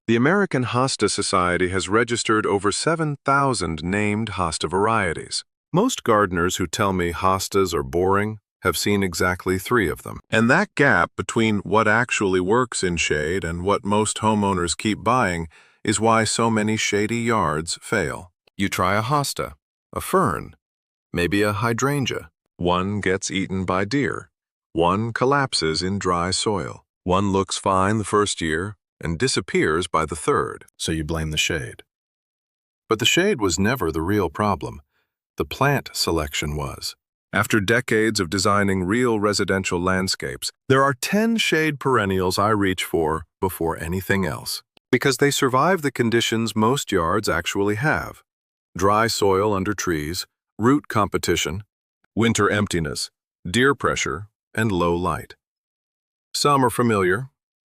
The American Hosta Society has registered over 7,000 named hosta varieties. Most gardeners who tell me hostas are boring have seen exactly 3 of them. And that gap between what actually works in shade and what most homeowners keep buying is why so many shady yards fail. You try a hosta, a fern, maybe a hydrangea. One gets eaten by deer. One collapses in dry soil. One looks fine the first year and disappears by the 3rd, so you blame the shade. But the shade was never the real problem. The plant selection was. After decades of designing real residential landscapes, there are 10 shade perennials I reach for before anything else, because they survive the conditions most yards actually have: dry soil under trees, root competition, winter emptiness, deer pressure, and low light. Some are familiar.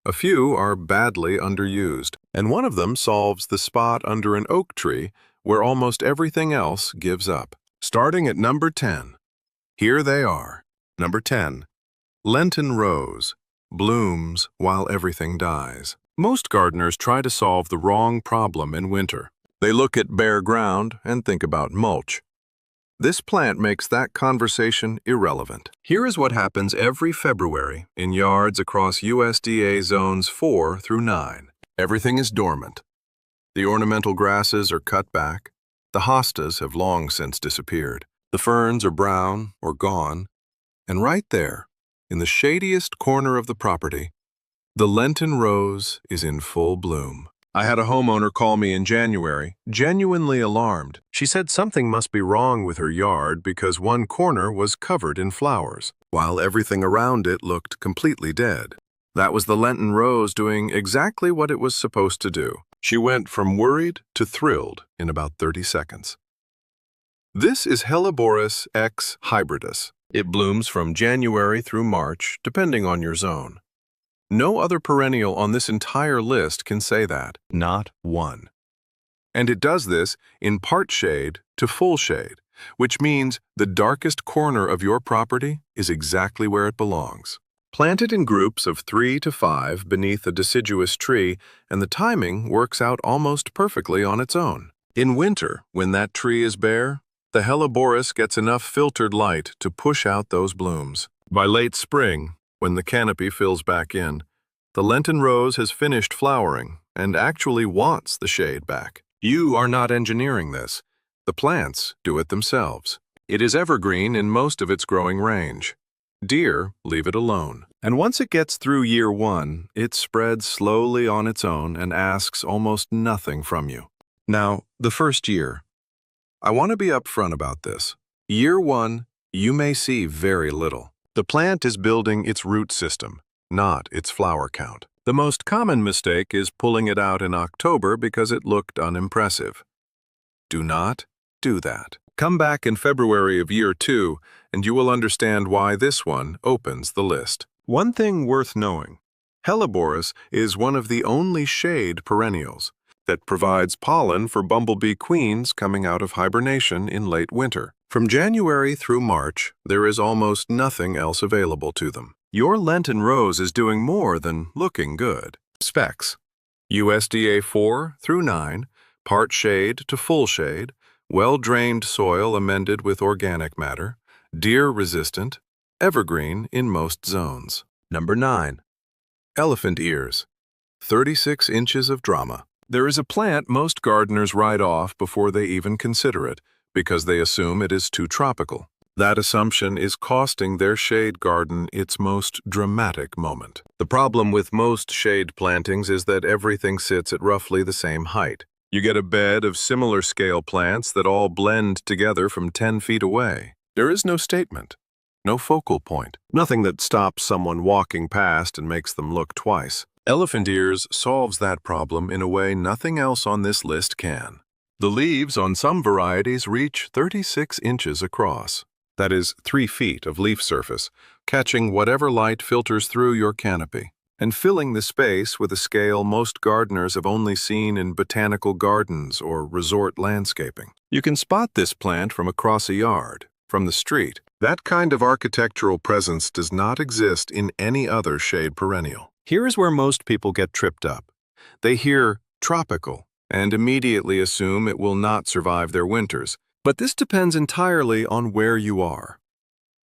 A few are badly underused, and one of them solves the spot under an oak tree where almost everything else gives up. Starting at number 10. Here they are. Number 10. Lenten Rose. Blooms while everything dies. Most gardeners try to solve the wrong problem in winter. They look at bare ground and think about mulch. This plant makes that conversation irrelevant. Here is what happens every February in yards across USDA zones 4 through 9. Everything is dormant. The ornamental grasses are cut back. The hostas have long since disappeared. The ferns are brown or gone. And right there, in the shadiest corner of the property, the Lenten Rose is in full bloom. I had a homeowner call me in January, genuinely alarmed. She said something must be wrong with her yard because one corner was covered in flowers, while everything around it looked completely dead. That was the Lenten Rose doing exactly what it was supposed to do. She went from worried to thrilled in about 30 seconds. This is Helleborus X hybridus. It blooms from January through March, depending on your zone. No other perennial on this entire list can say that, not one. And it does this in part shade to full shade, which means the darkest corner of your property is exactly where it belongs. Plant it in groups of 3 to 5 beneath a deciduous tree, and the timing works out almost perfectly on its own. In winter, when that tree is bare, the Helleborus gets enough filtered light to push out those blooms. By late spring, when the canopy fills back in, the Lenten Rose has finished flowering and actually wants the shade back. You are not engineering this. The plants do it themselves. It is evergreen in most of its growing range. Deer leave it alone. And once it gets through year 1, it spreads slowly on its own and asks almost nothing from you. Now, the first year. I want to be upfront about this. Year 1, you may see very little. The plant is building its root system, not its flower count. The most common mistake is pulling it out in October because it looked unimpressive. Do not do that. Come back in February of year 2, and you will understand why this one opens the list. One thing worth knowing: Helleborus is one of the only shade perennials that provides pollen for bumblebee queens coming out of hibernation in late winter. From January through March, there is almost nothing else available to them. Your Lenten Rose is doing more than looking good. Specs: USDA 4 through 9, part shade to full shade, well-drained soil amended with organic matter, deer-resistant, evergreen in most zones. Number 9. Elephant ears. 36 inches of drama. There is a plant most gardeners write off before they even consider it, because they assume it is too tropical. That assumption is costing their shade garden its most dramatic moment. The problem with most shade plantings is that everything sits at roughly the same height. You get a bed of similar scale plants that all blend together from 10 feet away. There is no statement, no focal point, nothing that stops someone walking past and makes them look twice. Elephant ears solves that problem in a way nothing else on this list can. The leaves on some varieties reach 36 inches across. That is 3 feet of leaf surface, catching whatever light filters through your canopy, and filling the space with a scale most gardeners have only seen in botanical gardens or resort landscaping. You can spot this plant from across a yard, from the street. That kind of architectural presence does not exist in any other shade perennial. Here is where most people get tripped up. They hear tropical and immediately assume it will not survive their winters, but this depends entirely on where you are.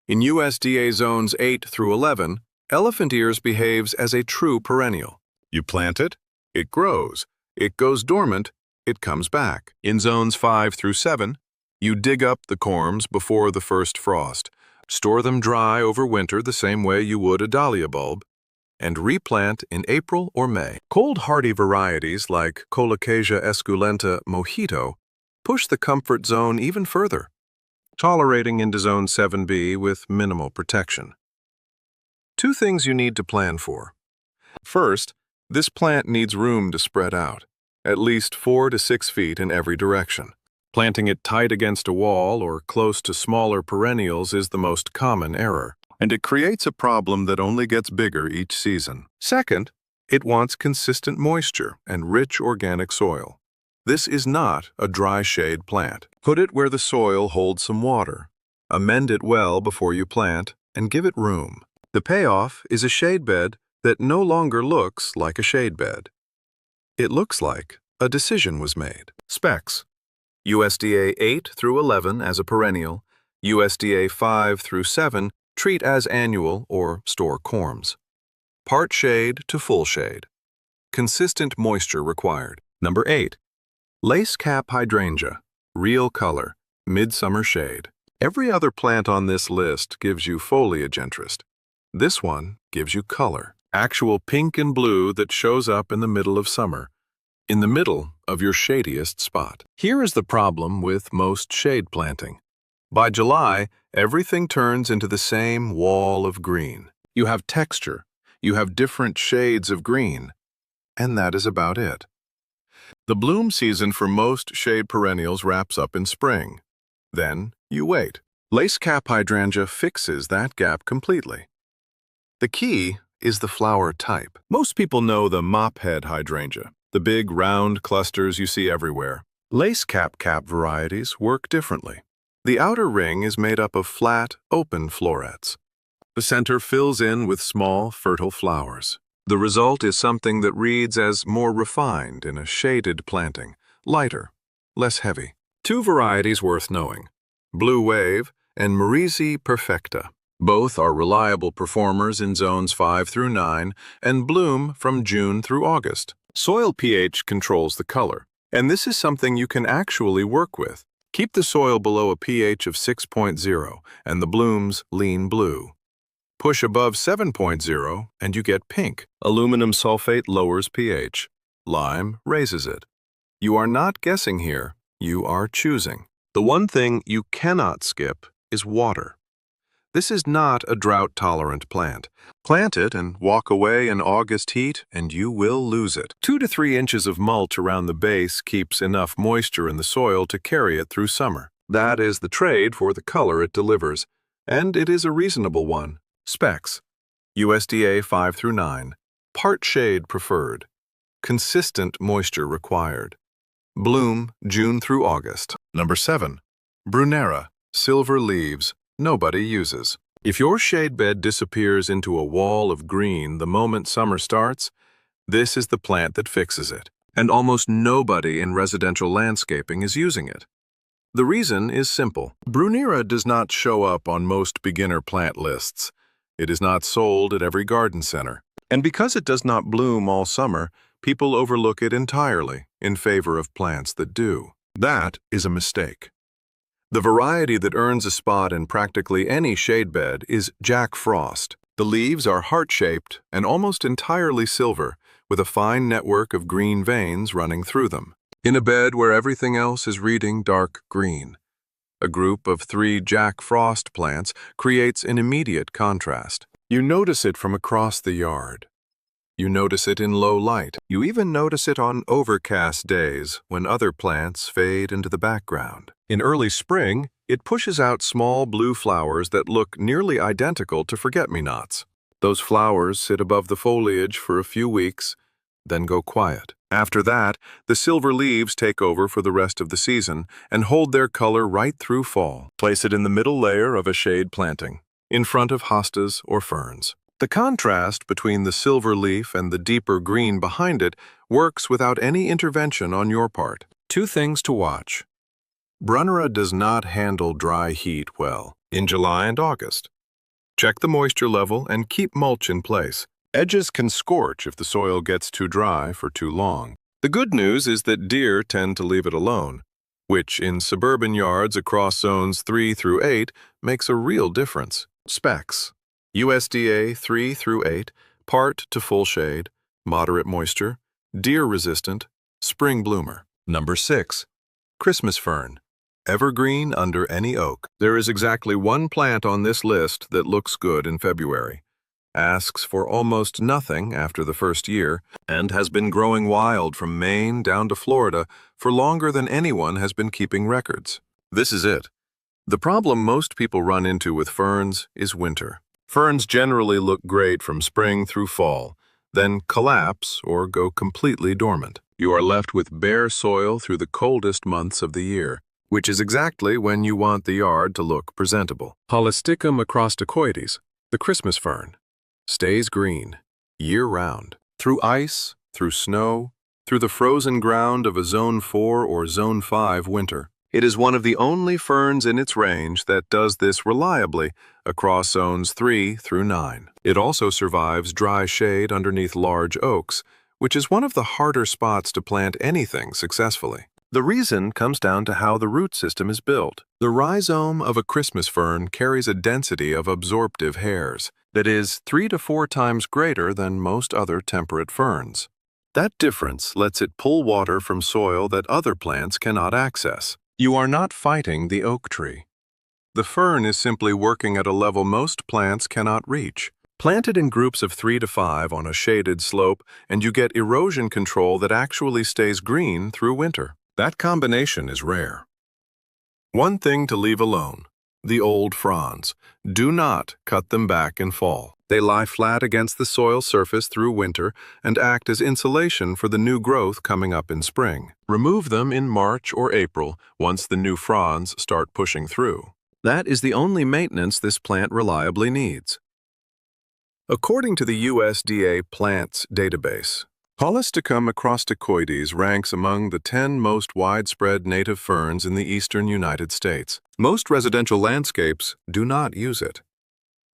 In USDA zones 8 through 11, elephant ears behaves as a true perennial. You plant it grows, it goes dormant, it comes back. In zones 5 through 7, you dig up the corms before the first frost, store them dry over winter the same way you would a dahlia bulb, and replant in April or May. Cold hardy varieties like Colocasia esculenta mojito push the comfort zone even further, tolerating into zone 7B with minimal protection. 2 things you need to plan for. First, this plant needs room to spread out, at least 4 to 6 feet in every direction. Planting it tight against a wall or close to smaller perennials is the most common error, and it creates a problem that only gets bigger each season. Second, it wants consistent moisture and rich organic soil. This is not a dry shade plant. Put it where the soil holds some water. Amend it well before you plant and give it room. The payoff is a shade bed that no longer looks like a shade bed. It looks like a decision was made. Specs: USDA 8 through 11 as a perennial, USDA 5 through 7 treat as annual or store corms. Part shade to full shade. Consistent moisture required. Number 8. Lace cap hydrangea, real color, midsummer shade. Every other plant on this list gives you foliage interest. This one gives you color, actual pink and blue that shows up in the middle of summer, in the middle of your shadiest spot. Here is the problem with most shade planting. By July, everything turns into the same wall of green. You have texture, you have different shades of green, and that is about it. The bloom season for most shade perennials wraps up in spring. Then you wait. Lace cap hydrangea fixes that gap completely. The key is the flower type. Most people know the mophead hydrangea, the big round clusters you see everywhere. Lace cap varieties work differently. The outer ring is made up of flat, open florets. The center fills in with small, fertile flowers. The result is something that reads as more refined in a shaded planting, lighter, less heavy. 2 varieties worth knowing: Blue Wave and Merisi perfecta. Both are reliable performers in zones 5 through 9 and bloom from June through August. Soil pH controls the color, and this is something you can actually work with. Keep the soil below a pH of 6.0 and the blooms lean blue. Push above 7.0 and you get pink. Aluminum sulfate lowers pH. Lime raises it. You are not guessing here, you are choosing. The one thing you cannot skip is water. This is not a drought-tolerant plant. Plant it and walk away in August heat and you will lose it. 2 to 3 inches of mulch around the base keeps enough moisture in the soil to carry it through summer. That is the trade for the color it delivers, and it is a reasonable one. Specs: USDA 5 through 9. Part shade preferred. Consistent moisture required. Bloom June through August. Number 7. Brunnera, silver leaves, nobody uses. If your shade bed disappears into a wall of green the moment summer starts, this is the plant that fixes it. And almost nobody in residential landscaping is using it. The reason is simple. Brunnera does not show up on most beginner plant lists. It is not sold at every garden center. And because it does not bloom all summer, people overlook it entirely in favor of plants that do. That is a mistake. The variety that earns a spot in practically any shade bed is Jack Frost. The leaves are heart-shaped and almost entirely silver, with a fine network of green veins running through them. In a bed where everything else is reading dark green, a group of 3 Jack Frost plants creates an immediate contrast. You notice it from across the yard. You notice it in low light. You even notice it on overcast days when other plants fade into the background. In early spring, it pushes out small blue flowers that look nearly identical to forget-me-nots. Those flowers sit above the foliage for a few weeks, then go quiet. After that, the silver leaves take over for the rest of the season and hold their color right through fall. Place it in the middle layer of a shade planting, in front of hostas or ferns. The contrast between the silver leaf and the deeper green behind it works without any intervention on your part. Two things to watch. Brunnera does not handle dry heat well in July and August. Check the moisture level and keep mulch in place. Edges can scorch if the soil gets too dry for too long. The good news is that deer tend to leave it alone, which in suburban yards across zones 3 through 8 makes a real difference. Specs: USDA 3 through 8, part to full shade, moderate moisture, deer resistant, spring bloomer. Number 6. Christmas fern. Evergreen under any oak. There is exactly one plant on this list that looks good in February, asks for almost nothing after the first year, and has been growing wild from Maine down to Florida for longer than anyone has been keeping records. This is it. The problem most people run into with ferns is winter. Ferns generally look great from spring through fall, then collapse or go completely dormant. You are left with bare soil through the coldest months of the year, which is exactly when you want the yard to look presentable. Holisticum acrosticoides, the Christmas fern, stays green year-round, through ice, through snow, through the frozen ground of a Zone 4 or Zone 5 winter. It is one of the only ferns in its range that does this reliably across Zones 3 through 9. It also survives dry shade underneath large oaks, which is one of the harder spots to plant anything successfully. The reason comes down to how the root system is built. The rhizome of a Christmas fern carries a density of absorptive hairs that is 3 to 4 times greater than most other temperate ferns. That difference lets it pull water from soil that other plants cannot access. You are not fighting the oak tree. The fern is simply working at a level most plants cannot reach. Plant it in groups of 3 to 5 on a shaded slope, and you get erosion control that actually stays green through winter. That combination is rare. One thing to leave alone: the old fronds. Do not cut them back in fall. They lie flat against the soil surface through winter and act as insulation for the new growth coming up in spring. Remove them in March or April once the new fronds start pushing through. That is the only maintenance this plant reliably needs. According to the USDA Plants database, Holisticum acrosticoides ranks among the 10 most widespread native ferns in the eastern United States. Most residential landscapes do not use it.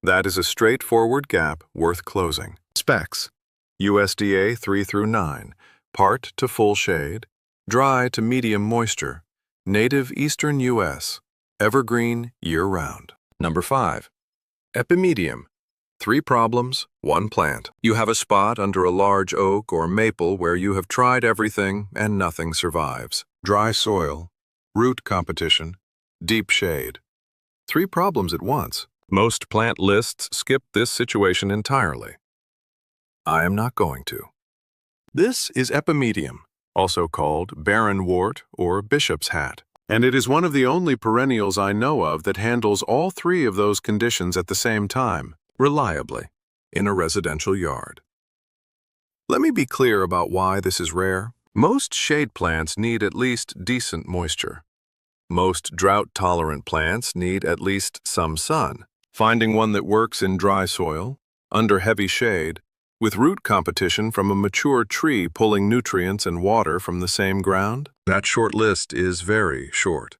That is a straightforward gap worth closing. Specs: USDA 3 through 9, part to full shade, dry to medium moisture, native eastern U.S., evergreen year-round. Number 5. Epimedium. 3 problems, 1 plant. You have a spot under a large oak or maple where you have tried everything and nothing survives. Dry soil, root competition, deep shade. 3 problems at once. Most plant lists skip this situation entirely. I am not going to. This is Epimedium, also called barrenwort or bishop's hat, and it is one of the only perennials I know of that handles all 3 of those conditions at the same time, reliably, in a residential yard. Let me be clear about why this is rare. Most shade plants need at least decent moisture. Most drought-tolerant plants need at least some sun. Finding one that works in dry soil, under heavy shade, with root competition from a mature tree pulling nutrients and water from the same ground, that short list is very short.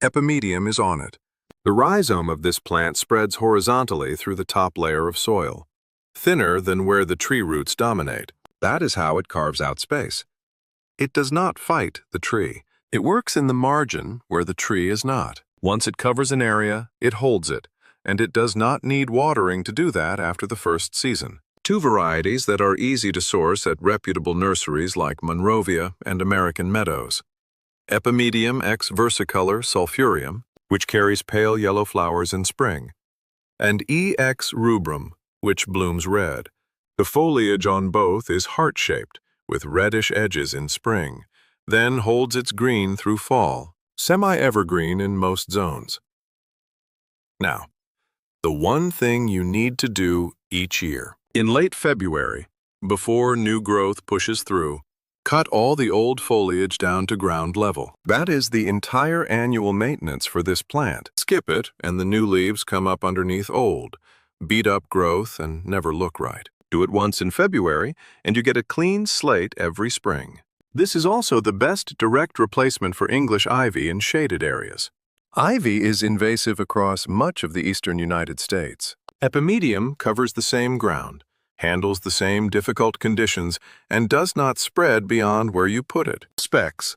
Epimedium is on it. The rhizome of this plant spreads horizontally through the top layer of soil, thinner than where the tree roots dominate. That is how it carves out space. It does not fight the tree. It works in the margin where the tree is not. Once it covers an area, it holds it, and it does not need watering to do that after the first season. 2 varieties that are easy to source at reputable nurseries like Monrovia and American Meadows. Epimedium X versicolor sulphureum, which carries pale yellow flowers in spring, and EX rubrum, which blooms red. The foliage on both is heart-shaped, with reddish edges in spring, then holds its green through fall, semi-evergreen in most zones. Now, the one thing you need to do each year. In late February, before new growth pushes through, cut all the old foliage down to ground level. That is the entire annual maintenance for this plant. Skip it, and the new leaves come up underneath old, beat up growth, and never look right. Do it once in February, and you get a clean slate every spring. This is also the best direct replacement for English ivy in shaded areas. Ivy is invasive across much of the eastern United States. Epimedium covers the same ground, handles the same difficult conditions, and does not spread beyond where you put it. Specs: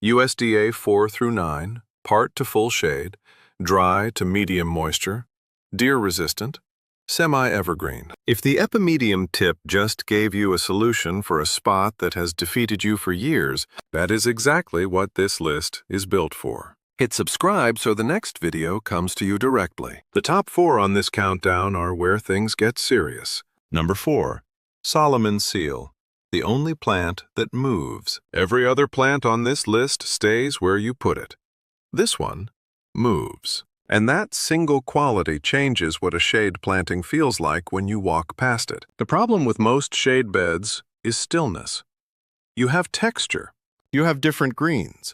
USDA 4 through 9, part to full shade, dry to medium moisture, deer-resistant, semi-evergreen. If the Epimedium tip just gave you a solution for a spot that has defeated you for years, that is exactly what this list is built for. Hit subscribe so the next video comes to you directly. The top 4 on this countdown are where things get serious. Number 4. Solomon seal, the only plant that moves. Every other plant on this list stays where you put it. This one moves. And that single quality changes what a shade planting feels like when you walk past it. The problem with most shade beds is stillness. You have texture. You have different greens.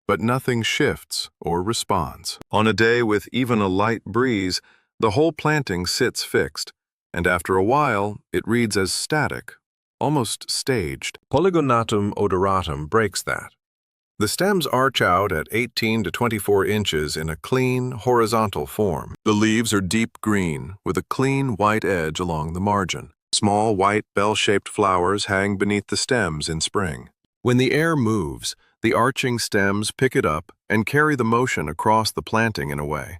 But nothing shifts or responds. On a day with even a light breeze, the whole planting sits fixed, and after a while, it reads as static, almost staged. Polygonatum odoratum breaks that. The stems arch out at 18 to 24 inches in a clean, horizontal form. The leaves are deep green, with a clean white edge along the margin. Small white bell-shaped flowers hang beneath the stems in spring. When the air moves, the arching stems pick it up and carry the motion across the planting in a way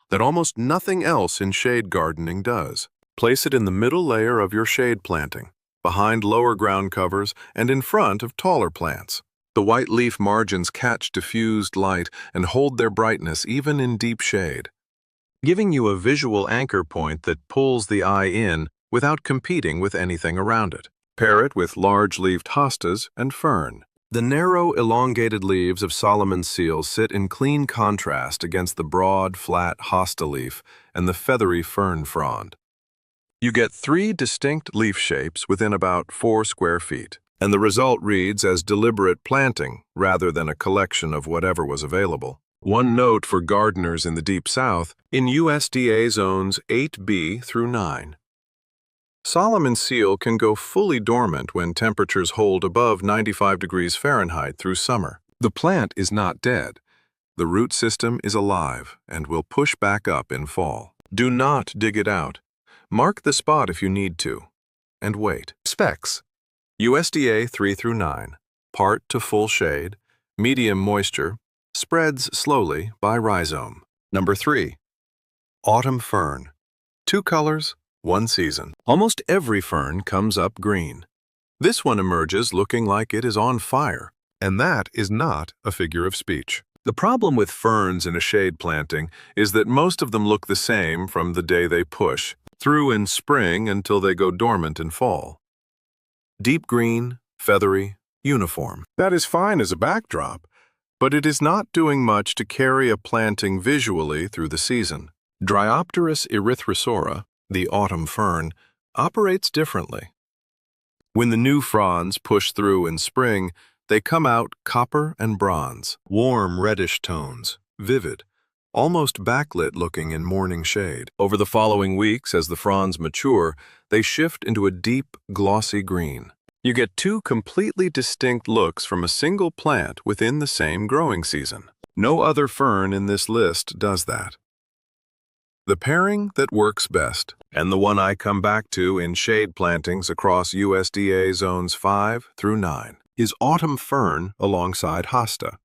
that almost nothing else in shade gardening does. Place it in the middle layer of your shade planting, behind lower ground covers and in front of taller plants. The white leaf margins catch diffused light and hold their brightness even in deep shade, giving you a visual anchor point that pulls the eye in without competing with anything around it. Pair it with large-leaved hostas and fern. The narrow, elongated leaves of Solomon seal sit in clean contrast against the broad, flat hosta leaf and the feathery fern frond. You get 3 distinct leaf shapes within about 4 square feet, and the result reads as deliberate planting rather than a collection of whatever was available. One note for gardeners in the Deep South: in USDA zones 8B through 9. Solomon seal can go fully dormant when temperatures hold above 95 degrees Fahrenheit through summer. The plant is not dead. The root system is alive and will push back up in fall. Do not dig it out. Mark the spot if you need to, and wait. Specs: USDA 3 through 9, part to full shade, medium moisture, spreads slowly by rhizome. Number 3. Autumn fern, 2 colors, 1 season. Almost every fern comes up green. This one emerges looking like it is on fire, and that is not a figure of speech. The problem with ferns in a shade planting is that most of them look the same from the day they push, through in spring until they go dormant in fall. Deep green, feathery, uniform. That is fine as a backdrop, but it is not doing much to carry a planting visually through the season. Dryopteris erythrosora, the autumn fern, operates differently. When the new fronds push through in spring, they come out copper and bronze, warm reddish tones, vivid, almost backlit looking in morning shade. Over the following weeks, as the fronds mature, they shift into a deep, glossy green. You get 2 completely distinct looks from a single plant within the same growing season. No other fern in this list does that. The pairing that works best, and the one I come back to in shade plantings across USDA zones 5 through 9, is autumn fern alongside hosta.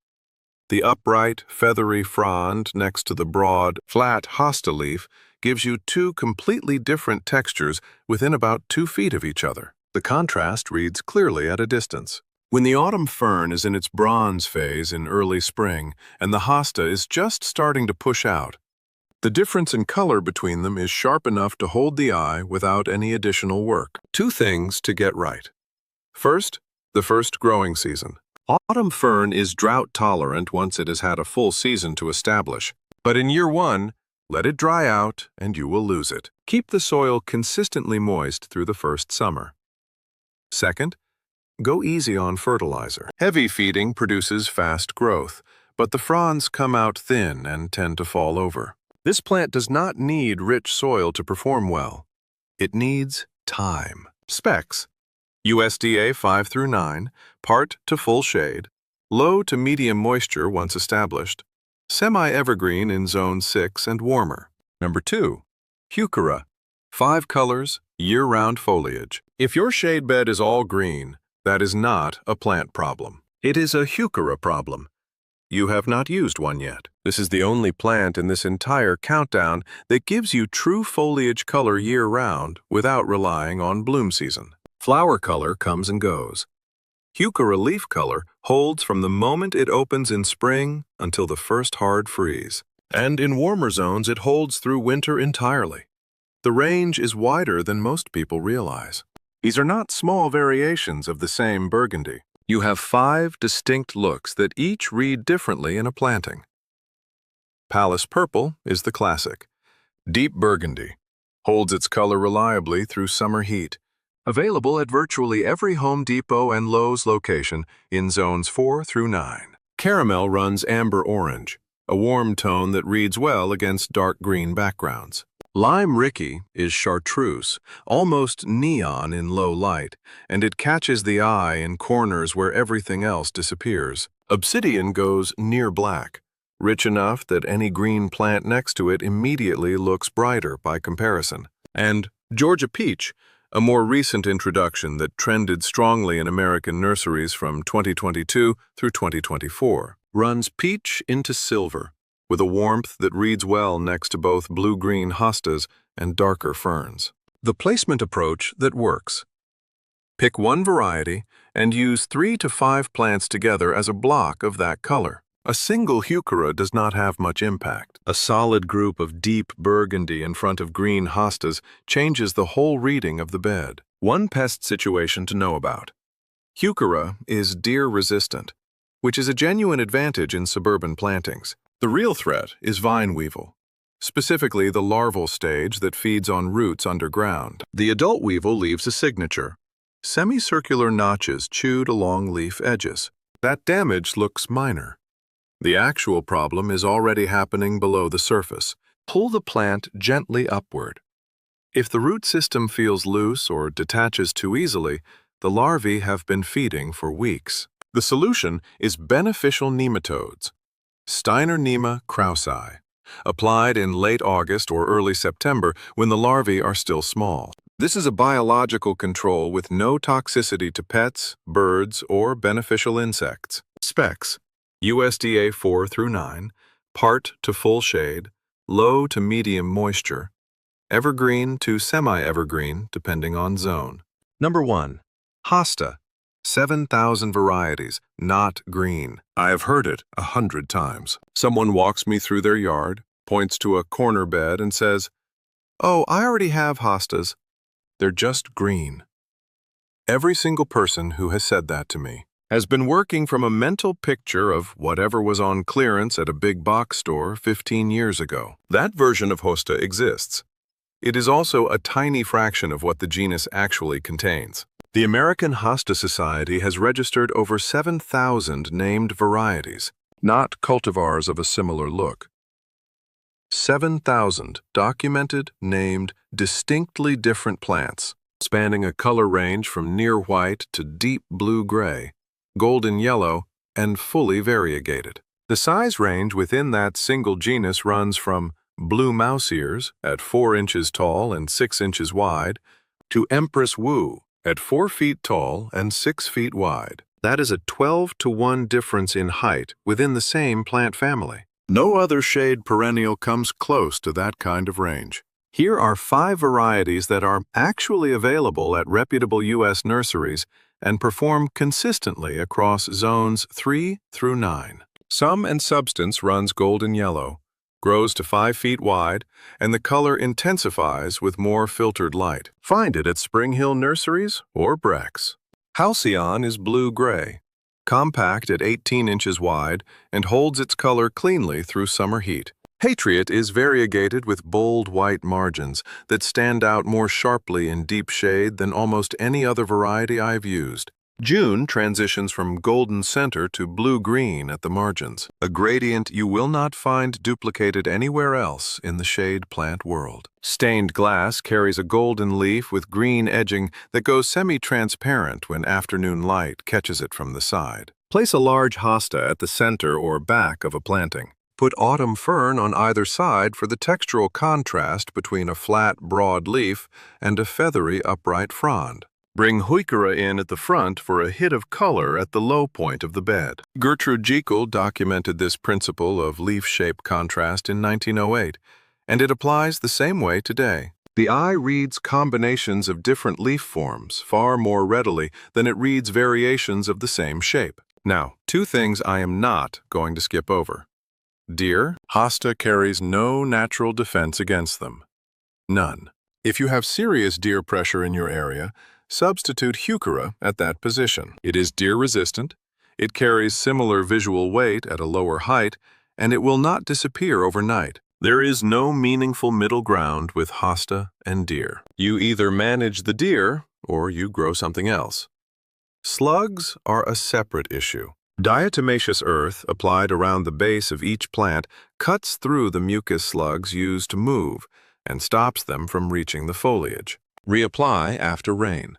The upright, feathery frond next to the broad, flat hosta leaf gives you 2 completely different textures within about 2 feet of each other. The contrast reads clearly at a distance. When the autumn fern is in its bronze phase in early spring and the hosta is just starting to push out, the difference in color between them is sharp enough to hold the eye without any additional work. 2 things to get right. First, the first growing season. Autumn fern is drought tolerant once it has had a full season to establish, but in year 1, let it dry out and you will lose it. Keep the soil consistently moist through the first summer. Second, go easy on fertilizer. Heavy feeding produces fast growth, but the fronds come out thin and tend to fall over. This plant does not need rich soil to perform well. It needs time. Specs: USDA 5 through 9, part to full shade, low to medium moisture once established, semi-evergreen in zone 6 and warmer. Number 2. Heuchera, 5 colors, year-round foliage. If your shade bed is all green, that is not a plant problem. It is a Heuchera problem. You have not used one yet. This is the only plant in this entire countdown that gives you true foliage color year-round without relying on bloom season. Flower color comes and goes. Heuchera leaf color holds from the moment it opens in spring until the first hard freeze. And in warmer zones, it holds through winter entirely. The range is wider than most people realize. These are not small variations of the same burgundy. You have 5 distinct looks that each read differently in a planting. Palace purple is the classic. Deep burgundy holds its color reliably through summer heat. Available at virtually every Home Depot and Lowe's location in zones 4 through 9. Caramel runs amber orange, a warm tone that reads well against dark green backgrounds. Lime Ricky is chartreuse, almost neon in low light, and it catches the eye in corners where everything else disappears. Obsidian goes near black, rich enough that any green plant next to it immediately looks brighter by comparison. And Georgia Peach, a more recent introduction that trended strongly in American nurseries from 2022 through 2024, runs peach into silver, with a warmth that reads well next to both blue-green hostas and darker ferns. The placement approach that works. Pick one variety and use 3 to 5 plants together as a block of that color. A single Heuchera does not have much impact. A solid group of deep burgundy in front of green hostas changes the whole reading of the bed. One pest situation to know about. Heuchera is deer-resistant, which is a genuine advantage in suburban plantings. The real threat is vine weevil, specifically the larval stage that feeds on roots underground. The adult weevil leaves a signature: semicircular notches chewed along leaf edges. That damage looks minor. The actual problem is already happening below the surface. Pull the plant gently upward. If the root system feels loose or detaches too easily, the larvae have been feeding for weeks. The solution is beneficial nematodes. Steinernema krausi, applied in late August or early September when the larvae are still small. This is a biological control with no toxicity to pets, birds, or beneficial insects. Specs: USDA 4 through 9, part to full shade, low to medium moisture, evergreen to semi-evergreen depending on zone. Number 1. Hosta. 7,000 varieties, not green. I have heard it 100 times. Someone walks me through their yard, points to a corner bed and says, "Oh, I already have hostas. They're just green." Every single person who has said that to me has been working from a mental picture of whatever was on clearance at a big box store 15 years ago. That version of Hosta exists. It is also a tiny fraction of what the genus actually contains. The American Hosta Society has registered over 7,000 named varieties, not cultivars of a similar look. 7,000 documented, named, distinctly different plants, spanning a color range from near white to deep blue-gray, golden yellow, and fully variegated. The size range within that single genus runs from blue mouse ears at 4 inches tall and 6 inches wide to Empress Wu at 4 feet tall and 6 feet wide. That is a 12-to-1 difference in height within the same plant family. No other shade perennial comes close to that kind of range. Here are 5 varieties that are actually available at reputable U.S. nurseries and perform consistently across zones 3 through 9. Sum and substance runs golden yellow, grows to 5 feet wide, and the color intensifies with more filtered light. Find it at Spring Hill Nurseries or Breck's. Halcyon is blue-gray, compact at 18 inches wide, and holds its color cleanly through summer heat. Patriot is variegated with bold white margins that stand out more sharply in deep shade than almost any other variety I've used. June transitions from golden center to blue-green at the margins, a gradient you will not find duplicated anywhere else in the shade plant world. Stained glass carries a golden leaf with green edging that goes semi-transparent when afternoon light catches it from the side. Place a large hosta at the center or back of a planting. Put autumn fern on either side for the textural contrast between a flat, broad leaf and a feathery, upright frond. Bring Heuchera in at the front for a hit of color at the low point of the bed. Gertrude Jekyll documented this principle of leaf-shape contrast in 1908, and it applies the same way today. The eye reads combinations of different leaf forms far more readily than it reads variations of the same shape. Now, two things I am not going to skip over. Deer, hosta carries no natural defense against them. None. If you have serious deer pressure in your area, substitute Heuchera at that position. It is deer-resistant, it carries similar visual weight at a lower height, and it will not disappear overnight. There is no meaningful middle ground with hosta and deer. You either manage the deer, or you grow something else. Slugs are a separate issue. Diatomaceous earth applied around the base of each plant cuts through the mucus slugs used to move and stops them from reaching the foliage. Reapply after rain.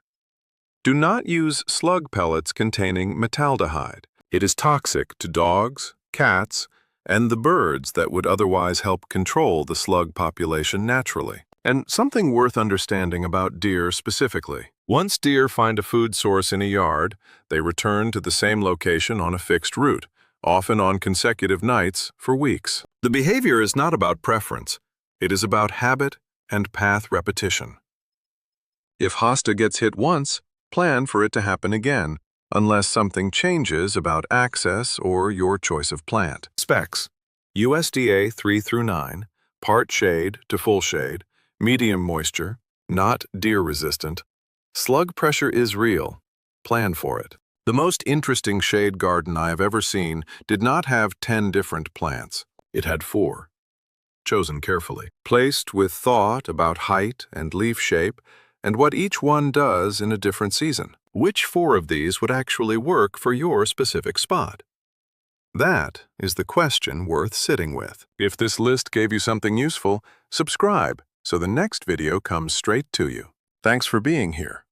Do not use slug pellets containing metaldehyde. It is toxic to dogs, cats, and the birds that would otherwise help control the slug population naturally. And something worth understanding about deer specifically. Once deer find a food source in a yard, they return to the same location on a fixed route, often on consecutive nights for weeks. The behavior is not about preference. It is about habit and path repetition. If hosta gets hit once, plan for it to happen again, unless something changes about access or your choice of plant. Specs: USDA 3-9, part shade to full shade, medium moisture, not deer-resistant. Slug pressure is real. Plan for it. The most interesting shade garden I have ever seen did not have 10 different plants. It had 4. Chosen carefully, placed with thought about height and leaf shape, and what each one does in a different season. Which 4 of these would actually work for your specific spot? That is the question worth sitting with. If this list gave you something useful, subscribe so the next video comes straight to you. Thanks for being here.